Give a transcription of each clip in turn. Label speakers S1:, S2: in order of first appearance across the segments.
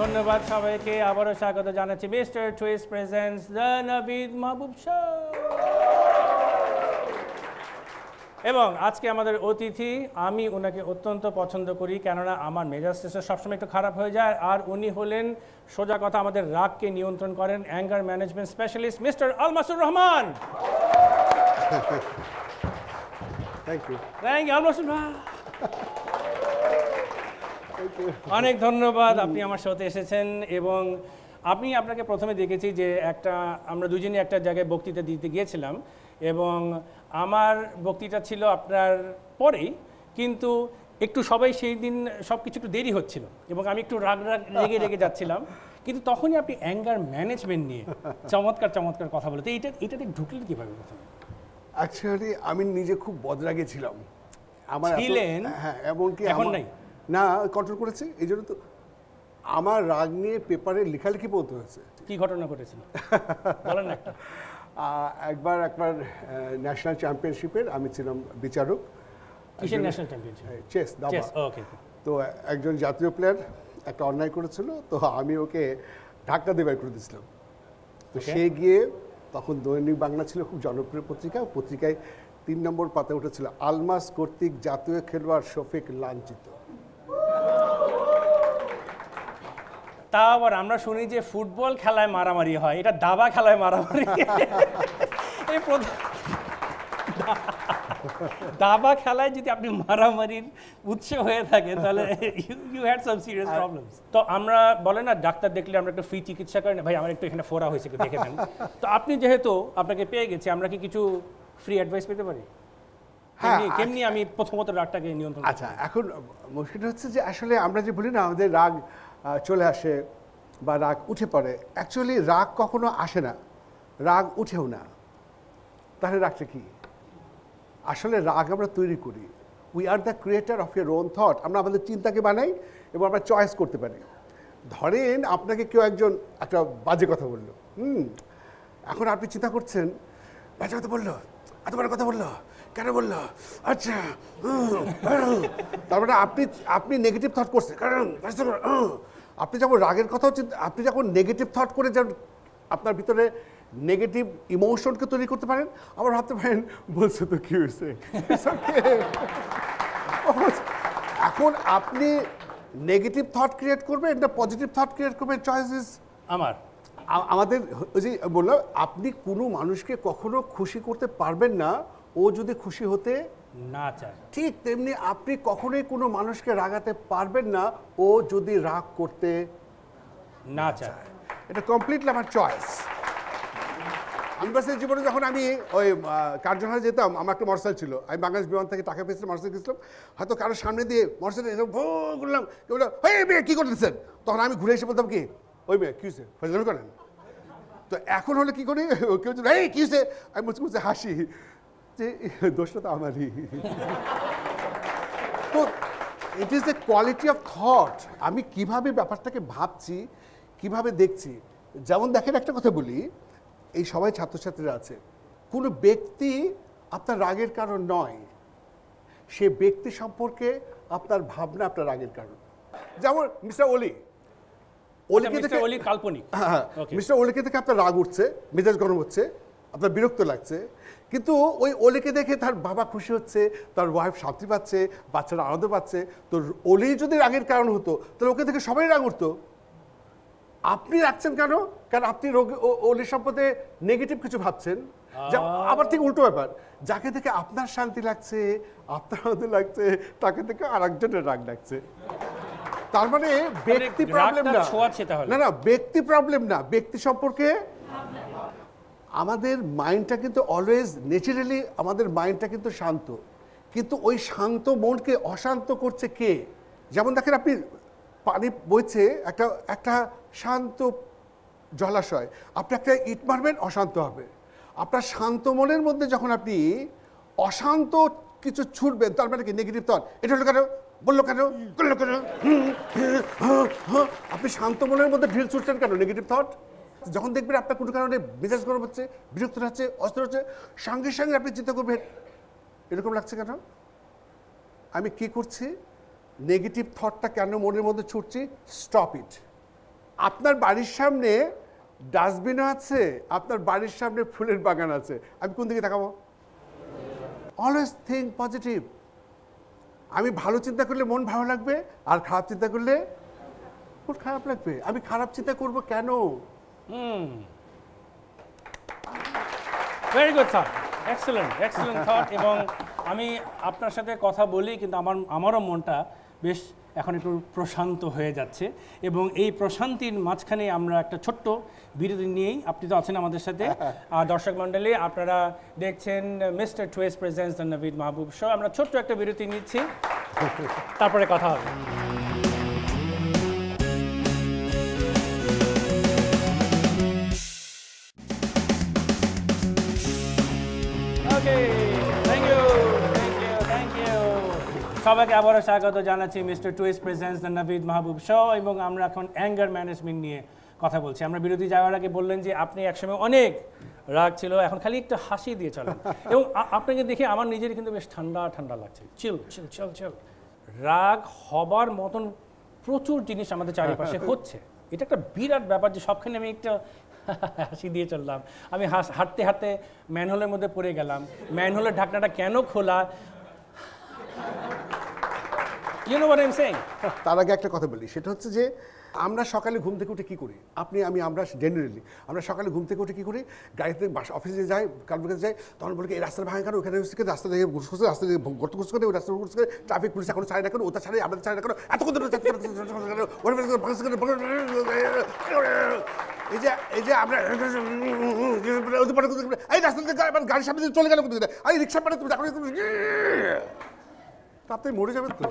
S1: ধন্যবাদ সবাইকে। আবারও স্বাগত জানাচ্ছি Mister Twist presents the Navid Mahbub show. এবং আজকে আমাদের অতিথি, আমি ওনাকে অত্যন্ত পছন্দ করি, কেননা আমার মেজাজটা সবসময় একটু খারাপ হয়ে যায়, আর উনি হলেন সোজা কথা আমাদের রাগকে নিয়ন্ত্রণ করেন, anger management specialist mister Almasur Rahman.
S2: Thank you
S1: Almasur ভাই, অনেক ধন্যবাদ আপনি আমার সাথে এসেছেন। এবং আপনাকে প্রথমে দেখেছি যে আমরা দুজনই একটা জায়গায় বক্তৃতা দিতে গিয়েছিলাম, এবং আমার বক্তৃতা ছিল আপনার পরেই, কিন্তু একটু সবাই সেই দিন সব কিছু একটু দেরি হচ্ছিল এবং আমি একটু রেগে যাচ্ছিলাম, কিন্তু তখনই আপনি অ্যাঙ্গার ম্যানেজমেন্ট নিয়ে চমৎকার কথা বলে। তো এটাতে ঢুকলেন কীভাবে প্রথমে?
S2: অ্যাকচুয়ালি আমি নিজে খুব বদরাগে ছিলাম।
S1: ছিলেন?
S2: হ্যাঁ, এমনকি
S1: এখন নাই
S2: না, কন্ট্রোল করেছি। এই জন্য তো আমার রাগ নিয়ে পেপারে লেখালেখি পড়তে হয়েছে।
S1: কি ঘটনা ঘটেছিল বলেন একটা।
S2: একবার ন্যাশনাল চ্যাম্পিয়নশিপের আমি ছিলাম বিচারক।
S1: কিসের ন্যাশনাল চ্যাম্পিয়নশিপ?
S2: চেস, দাবা।
S1: ওকে।
S2: তো একজন জাতীয় প্লেয়ার একটা অন্যায় করেছিল, তো আমি ওকে ধাক্কা দিয়ে বের করে দিয়েছিলাম। তো সে গিয়ে, তখন দৈনিক বাংলা ছিল খুব জনপ্রিয় পত্রিকায় 3 নম্বর পাতায় উঠেছিল, আলমাস কর্তৃক জাতীয় খেলোয়াড় শফিক লাঞ্ছিত।
S1: তা আবার আমরা শুনি যে ফুটবল খেলায় মারামারি হয়, এটা দাবা খেলায় মারামারি। দাবা খেলায় যদি আপনি মারামারির উৎস হয়ে থাকেন, তাহলে you had some serious problems. তো আমরা বলে না, ডাক্তার দেখলে আমরা একটু ফ্রি চিকিৎসা করি না, ভাই আমার একটু এখানে ফোড়া হয়েছে দেখে নেন। তো আপনি যেহেতু আপনাকে পেয়ে গেছি, আমরা কি কিছু ফ্রি অ্যাডভাইস পেতে পারি? হ্যাঁ, কেমনি আমি প্রথমত রাগটাকে নিয়ন্ত্রণ।
S2: আচ্ছা, এখন মুশকিল হচ্ছে যে আসলে আমরা যে বলি না আমাদের রাগ চলে আসে বা রাগ উঠে পড়ে, অ্যাকচুয়ালি রাগ কখনো আসে না, রাগ উঠেও না। তাহলে রাগটা কি? আসলে রাগ আমরা তৈরি করি। We are the creator of your own thought. আমরা আমাদের চিন্তাকে বানাই এবং আমরা চয়েস করতে পারি। ধরেন আপনাকে কেউ একজন একটা বাজে কথা বললো, এখন আপনি চিন্তা করছেন, বাজে কথা বললো, এত বড় কথা বললো, কেন বললো, আচ্ছা, তারপরে আপনি নেগেটিভ থট করছেন, কারণ আপনি যখন রাগের কথা হচ্ছে, আপনি যখন নেগেটিভ থট করে যখন আপনার ভিতরে নেগেটিভ ইমোশনকে তৈরি করতে পারেন, আবার ভাবতে পারেন বলছে তো কি হয়েছে। এখন আপনি নেগেটিভ থট ক্রিয়েট করবেন না পজিটিভ থট ক্রিয়েট করবেন, চয়েস ইজ আমাদের। ওই যে বললাম, আপনি কোনো মানুষকে কখনো খুশি করতে পারবেন না ও যদি খুশি হতে
S1: না চায়।
S2: ঠিক তেমনি আপনি কখনোই কোনো মানুষকে রাগাতে পারবেন না ও যদি রাগ করতে
S1: না চায়।
S2: এটা কমপ্লিটলি আমার চয়েস। ইউনিভার্সিটির জীবনে যখন আমি ওই কার্যহারে যেতাম, আমার একটা মোটরসাইকেল ছিল, আমি বাংলাদেশ বিমান থেকে টাকা পেয়েছিলাম, মোটরসাইকেল গেছিলাম, হয়তো কারোর সামনে দিয়ে মোটরসাইকেল এরকম ভো করলাম, কেউ বললো এই মেয়ে কী করতেছেন, তখন আমি ঘুরে এসে বলতাম কি, ওই মেয়ে কী হয়েছে, ফজলামি করেন। তো এখন হলে কী করি, কেউ যদি এই কী হয়েছে, আমি মুছে মুছে হাসি যে দোষটা তো আমারই। তো it is a quality of thought. আমি কিভাবে ব্যাপারটাকে ভাবছি, কিভাবে দেখছি। যেমন দেখেন, একটা কথা বলি, এই সবাই ছাত্রছাত্রীরা আছে, কোনো ব্যক্তি আপনার রাগের কারণ নয়, সে ব্যক্তি সম্পর্কে আপনার ভাবনা আপনার রাগের কারণ। যেমন মিস্টার অলি,
S1: কাল্পনিক।
S2: হ্যাঁ, মিস্টার অলিকে দেখে আপনার রাগ উঠছে, মেজাজ গরম হচ্ছে, আপনার বিরক্ত লাগছে, কিন্তু ওই অলিকে দেখে তার বাবা খুশি হচ্ছে, তার ওয়াইফ শান্তি পাচ্ছে, বাচ্চারা আনন্দ পাচ্ছে। তো অলি যদি রাগের কারণ হতো, তাহলে ওকে দেখে সবাই রাগ উঠতো। আপনি রাখছেন কেন? কারণ আপনি অলির সম্পর্কে নেগেটিভ কিছু ভাবছেন। আবার ঠিক উল্টো ব্যাপার, যাকে দেখে আপনার শান্তি লাগছে, আপনার আনন্দ লাগছে, তাকে দেখে আর একজনের রাগ লাগছে। তার মানে ব্যক্তি প্রবলেম না, না ব্যক্তি প্রবলেম না, ব্যক্তি সম্পর্কে। আমাদের মাইন্ডটা কিন্তু অলওয়েজ ন্যাচারালি, আমাদের মাইন্ডটা কিন্তু শান্ত, কিন্তু ওই শান্ত মনকে অশান্ত করছে কে? যেমন দেখেন, আপনি পানি বইছে, একটা শান্ত জলাশয়, আপনি একটা ইট মারবেন, অশান্ত হবে। আপনার শান্ত মনের মধ্যে যখন আপনি অশান্ত কিছু ছুটবেন, তার মানে কি নেগেটিভ থট, এটা হলো কেন, বললো কেন, করলো কেন, আপনি শান্ত মনের মধ্যে ঢিল ছুটছেন কেন, নেগেটিভ থট। যখন দেখবেন আপনার কোনো কারণে মেজাজ গরম হচ্ছে, বিরক্ত হচ্ছে, অস্থির হচ্ছে, সঙ্গে সঙ্গে আপনি চিন্তা করবেন এরকম লাগছে কেন, আমি কি করছি, নেগেটিভ থটটা কেন মনের মধ্যে ছুটছি, স্টপ ইট, আপনার বাড়ির সামনে ডাস্টবিনও আছে, আপনার বাড়ির সামনে ফুলের বাগান আছে, আমি কোন দিকে তাকাবো? Always think positive. আমি ভালো চিন্তা করলে মন ভালো লাগবে, আর খারাপ চিন্তা করলে মন খারাপ লাগবে। আমি খারাপ চিন্তা করব কেন?
S1: Very good thought, excellent thought. এবং আমি আপনার সাথে কথা বলি কিন্তু আমারও মনটা বেশ এখন একটু প্রশান্ত হয়ে যাচ্ছে। এবং এই প্রশান্তির মাঝখানে আমরা একটা ছোট্ট বিরতি নিয়েই, আপনি তো আছেন আমাদের সাথে, দর্শক মণ্ডলী আপনারা দেখছেন Mister Twist presents the Navid Mahbub show. আমরা ছোট্ট একটা বিরতি নিচ্ছি, তারপরে কথা হবে। সবাইকে আবারও স্বাগত জানাচ্ছি mister Twist presents the Navid Mahbub show. এবং আমরা এখন অ্যাঙ্গার ম্যানেজমেন্ট নিয়ে কথা বলছি। আমরা বিরতি যাওয়ার আগে বললেন যে আপনি একসময় অনেক রাগ ছিল, এখন খালি একটু হাসি দিয়ে চলেন। এবং আপনাকে দেখে আমার নিজের কিন্তু বেশ ঠান্ডা ঠান্ডা লাগছে। চিল চিল চিল চিল। রাগ হবার মতন প্রচুর জিনিস আমাদের চারিপাশে হচ্ছে। এটা একটা বিরাট ব্যাপার যে সবখানে আমি একটা হাসি দিয়ে চললাম। আমি হাঁটতে হাঁটতে ম্যানহোলের মধ্যে পড়ে গেলাম, ম্যানহোলের ঢাকনাটা কেন খোলা? You know what I'm saying?
S2: তার আগে একটা কথা বলি, সেটা হচ্ছে যে আমরা সকালে ঘুম থেকে উঠে কী করি? আমরা জেনারেলি আমরা সকালে ঘুম থেকে উঠে কী করি? গাড়িতে অফিসে যাই, কারোর কাছে যাই, তখন বলি এই রাস্তার ভাঙা কেন, ওখানে রাস্তা থেকে ঘুষ করছে, রাস্তা থেকে গর্ত ঘুষ করে, ওই রাস্তা ঘুষ করে, ট্রাফিক পুলিশ এখনো ছাড়ে না কেন, ওটা ছাড়ে আমাদের ছাড়ে না কেন, এত কথা এই যে আমরা এই রাস্তা থেকে গাড়ির সামনে চলে গেল, এই রিক্সা পাঠাতে আপনি মরে যাবেন তো।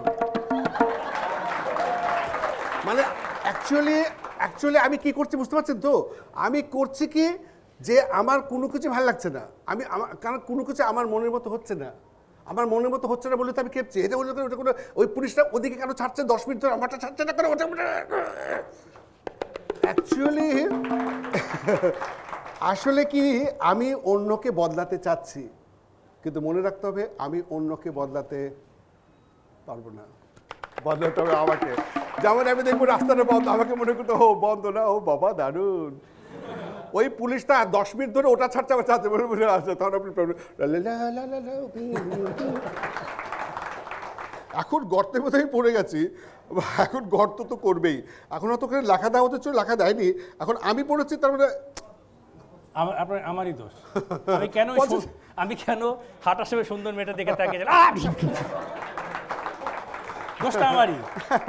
S2: মানে অ্যাকচুয়ালি আমি কি করছি বুঝতে পারছেন তো? আমি করছি কি যে আমার কোনো কিছু ভালো লাগছে না, কারণ কোনো কিছু আমার মনের মতো হচ্ছে না। আমার মনের মতো হচ্ছে না বলে তো আমি খেপছি। এটা বলে ওটা কোনো ওই পুলিশটা ওদিকে কেন ছাড়ছে 10 মিনিট ধরে, আমারটা ছাড়ছে না কেন? ওটা অ্যাকচুয়ালি আসলে কি আমি অন্যকে বদলাতে চাচ্ছি, কিন্তু মনে রাখতে হবে আমি অন্যকে বদলাতে পারবো না, বদলাতে হবে আমাকে। যেমন আমি দেখবো রাস্তাটা বন্ধ, আমাকে মনে করতে বন্ধ না, বাবা দারুণ। ওই পুলিশটা 10 মিনিট ধরে ওটা ছাড়ছে, আমার ছাড়ছে বলে বলে আসছে, তখন আপনি এখন গর্তের মধ্যে আমি পড়ে গেছি। এখন গর্ত তো করবেই, এখন অত করে লেখা দেওয়া হতে লেখা দেয়নি, এখন আমি পড়েছি, তার মানে
S1: আমারই দোষ। আমি কেন হাঁটার সময় সুন্দর মেয়েটা দেখে তাকিয়ে দোষটা আমারই।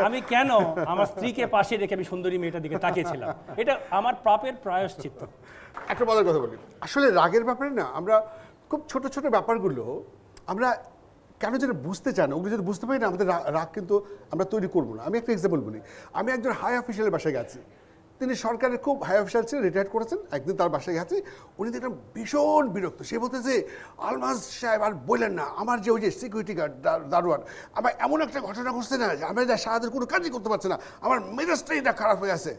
S1: আমি কেন আমার স্ত্রীকে পাশে রেখে আমি সুন্দরী মেয়েটার দিকে তাকিয়েছিলাম, এটা আমার পাপের প্রায়শ্চিত্ত।
S2: একটা মজার কথা বলি, আসলে রাগের ব্যাপারে না আমরা খুব ছোট ছোট ব্যাপারগুলো আমরা কেন যেন বুঝতে চাই না, ওগুলো যদি বুঝতে পারি না আমাদের রাগ কিন্তু আমরা তৈরি করবো না। আমি একটা এক্সাম্পল বলি, আমি একজন হাই অফিসিয়ালের বাসায় গেছি, তিনি সরকারের খুব হাই অফিসার ছিলেন, রিটায়ার করেছেন। একদিন তার বাসায় গেছি, উনি দেখলাম ভীষণ বিরক্ত। সে বলতেছে, আলমাজ সাহেব আর বললেন না, আমার যে ওই যে সিকিউরিটি গার্ড দারোয়ান আমার এমন একটা ঘটনা ঘটছে না যে আমি সারাদিন কোনো কাজই করতে পারছি না, আমার মেজাজটাই না খারাপ হয়ে আছে,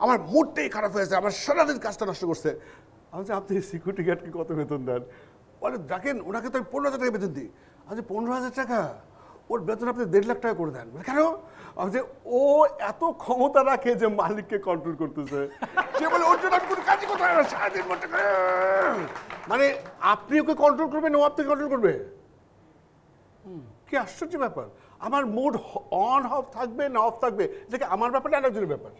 S2: আমার মুডটাই খারাপ হয়ে আছে, আমার সারাদিন কাজটা নষ্ট করছে। আমি বলছি, আপনি সিকিউরিটি গার্ডকে কত বেতন দেন? বলে, দেখেন ওনাকে তো আমি 15,000 টাকা বেতন দিই। আমি 15,000 টাকা? ওর বেতন আপনি 1.5 লাখ টাকা করে দেন। কেন? আমি যে ও এত ক্ষমতা রাখে যে মালিককে কন্ট্রোল করতেছে। সে বলে ওর জন্য আমি কোনো কাজই করতে পারি না, সারাদিন মানে আপনি ওকে কন্ট্রোল করবেন, ও আপনাকে কন্ট্রোল করবে? কি আশ্চর্য ব্যাপার। আমার মুড অন অফ থাকবে না অফ থাকবে, এটা কি আমার ব্যাপার না আরেকজনের ব্যাপার?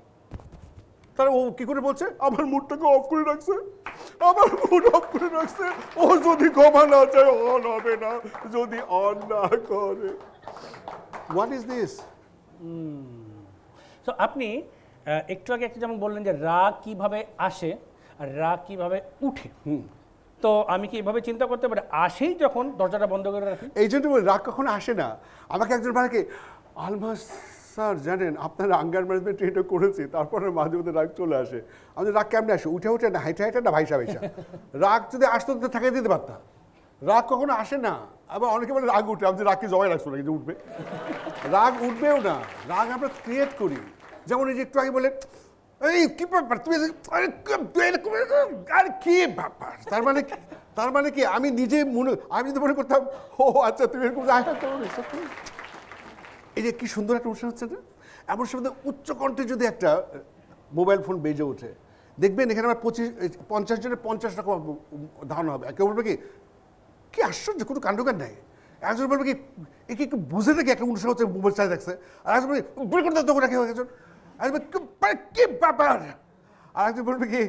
S2: তাহলে ও কি করে বলছে আমার মুডটাকে অফ করে রাখছে, আমার মুড অফ করে রাখছে। ও যদি ক্ষমা না চায় অন হবে না, যদি অন না করে। What is this?
S1: তো আপনি একটু আগে একটা যেমন বললেন যে রাগ কিভাবে আসে আর রাগ কিভাবে উঠে, তো আমি কি এভাবে চিন্তা করতে পারি আসেই যখন দরজাটা বন্ধ করে রাখি?
S2: এই জন্য রাগ কখনো আসে না। আমাকে একজন ভাইকে, আলমাস স্যার জানেন আপনার আঙ্গার ম্যানেজমেন্ট এটা করেছি, তারপরে মাঝে মধ্যে রাগ চলে আসে। আমাদের রাগ কেমনে আসে? উঠে উঠে না, হাইটা হাইটা না, ভাইসা ভাইসা। রাগ যদি আসতো তো থাকে দিতে পারতাম, রাগ কখনো আসে না। আবার অনেকে বলে রাগ উঠে, আমি রাগকে জবাই রাখছো না, কিন্তু উঠবে, রাগ উঠবেও না। রাগ আমরা ক্রিয়েট করি। যেমন এই যে একটু আগে বলে, এই কি ব্যাপার তুমি, আর কি ব্যাপার, তার মানে কি আমি নিজে আমি যদি মনে করতাম ও আচ্ছা তুমি এরকম, এই যে কি সুন্দর একটা অনুষ্ঠান হচ্ছে না, এমন সময় উচ্চ কণ্ঠে যদি একটা মোবাইল ফোন বেজে ওঠে, দেখবেন এখানে আমার 50 জনের 50 রকম ধারণা হবে। কেউ বলবে কি আশ্চর্য, কোনো কাণ্ডজ্ঞান নেই। একজন বলবে কি একে একটু বুঝে নাকি একটা অনুষ্ঠান হচ্ছে, মোবাইল চালিয়ে রাখছে। আর একজন বলবে বের করতে তখন রাখে একজন, কি ব্যাপার। আর একজন বলবে কি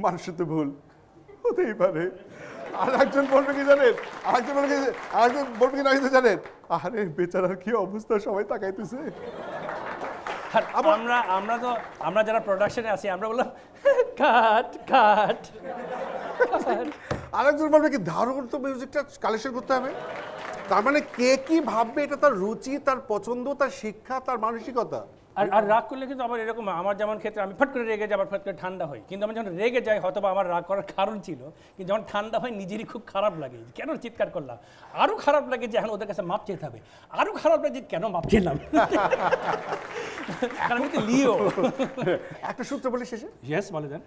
S2: মানুষের তো ভুল হতেই পারে। আর একজন বলবে কি জানেন, আরেকজন বলবে কি না জানেন, আরে বেচারার কি অবস্থা, সবাই তাকাইতেছে।
S1: আমরা যারা প্রোডাকশনে আছি আমরা বললাম কাট কাট।
S2: আরেকজন বলবে কি ধারণ তো মিউজিকটা কালেকশন করতে হবে। তার মানে কে কি ভাববে, এটা তার রুচি, তার পছন্দ, তার শিক্ষা, তার মানসিকতা।
S1: আর রাগ করলে কিন্তু আবার এরকম, আমার যেমন ক্ষেত্রে আমি ফট করে রেগে যাই, আবার ফট করে ঠান্ডা হই। কিন্তু আমি যখন রেগে যাই হয়তো আমার রাগ করার কারণ ছিল, কিন্তু যখন ঠান্ডা হয় নিজেরই খুব খারাপ লাগে, কেন চিৎকার করলাম। আরও খারাপ লাগে যে এখন ওদের কাছে মাপ চেতে হবে, আরও খারাপ লাগে যে কেন মাপ চেলাম। কারণ আমি তো লিও।
S2: একটা সূত্র বলি শেষে।
S1: ইয়েস, বলে দেন।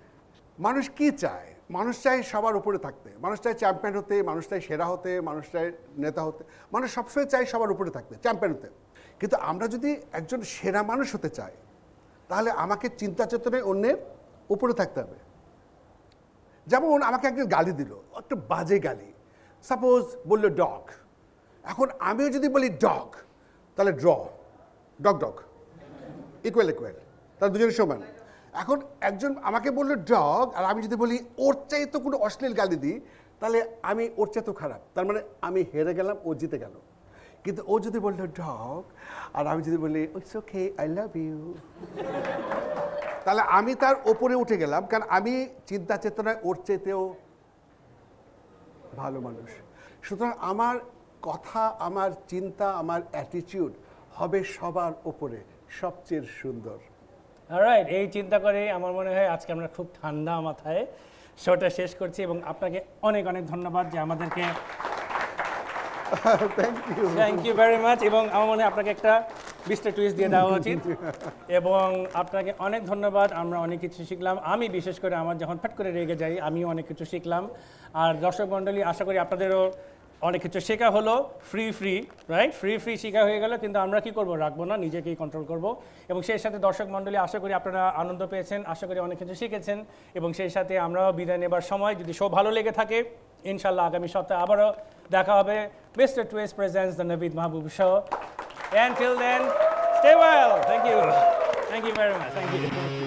S2: মানুষ কি চায়? মানুষ চায় সবার উপরে থাকতে, মানুষ চায় চ্যাম্পিয়ন হতে, মানুষ চায় সেরা হতে, মানুষ চায় নেতা হতে, মানুষ সবসময় চায় সবার উপরে থাকতে, চ্যাম্পিয়ন হতে। কিন্তু আমরা যদি একজন সেরা মানুষ হতে চাই, তাহলে আমাকে চিন্তা চেতনায় অন্যের উপরে থাকতে হবে। যেমন আমাকে একজন গালি দিল, একটা বাজে গালি, সাপোজ বললো ডগ। এখন আমিও যদি বলি ডগ, তাহলে ডগ ডগ ইকুয়াল, তাহলে দুজনের সমান। এখন একজন আমাকে বললো ডগ, আর আমি যদি বলি ওর চাই তো কোনো অশ্লীল গালি দিই, তাহলে আমি ওর চাই তো খারাপ, তার মানে আমি হেরে গেলাম, ও জিতে গেল। কিন্তু ও যদি বললো ডগ, আর আমি যদি বলি it's okay I love you, তাহলে আমি তার ওপরে উঠে গেলাম, কারণ আমি চিন্তা চেতনায় ওর চাইতেও ভালো মানুষ। সুতরাং আমার কথা, আমার চিন্তা, আমার অ্যাটিটিউড হবে সবার ওপরে, সবচেয়ে সুন্দর।
S1: অলরাইট, এই চিন্তা করে আমার মনে হয় আজকে আমরা খুব ঠান্ডা মাথায় শোটা শেষ করছি, এবং আপনাকে অনেক অনেক ধন্যবাদ যে আমাদেরকে থ্যাংক ইউ ভেরি মাচ। এবং আমার মনে হয় আপনাকে একটা মিস্টার টুইস্ট দিয়ে দেওয়া উচিত। এবং আপনাকে অনেক ধন্যবাদ, আমরা অনেক কিছু শিখলাম। আমি বিশেষ করে আমার যখন ফট করে রেগে যাই আমিও অনেক কিছু শিখলাম। আর দর্শক মণ্ডলী, আশা করি আপনাদেরও অনেক কিছু শেখা হলো। রাইট, ফ্রি শেখা হয়ে গেল। কিন্তু আমরা কি করব, রাখবো না, নিজেকেই কন্ট্রোল করব। এবং সেই সাথে দর্শক মণ্ডলী, আশা করি আপনারা আনন্দ পেয়েছেন, আশা করি অনেক কিছু শিখেছেন। এবং সেই সাথে আমরাও বিদায় নেবার সময়, যদি শো ভালো লেগে থাকে, ইনশাল্লাহ আগামী সপ্তাহে আবারও দেখা হবে। Mister Twist presents the Navid Mahbub show. Until then, stay well. Thank you very much. Thank you.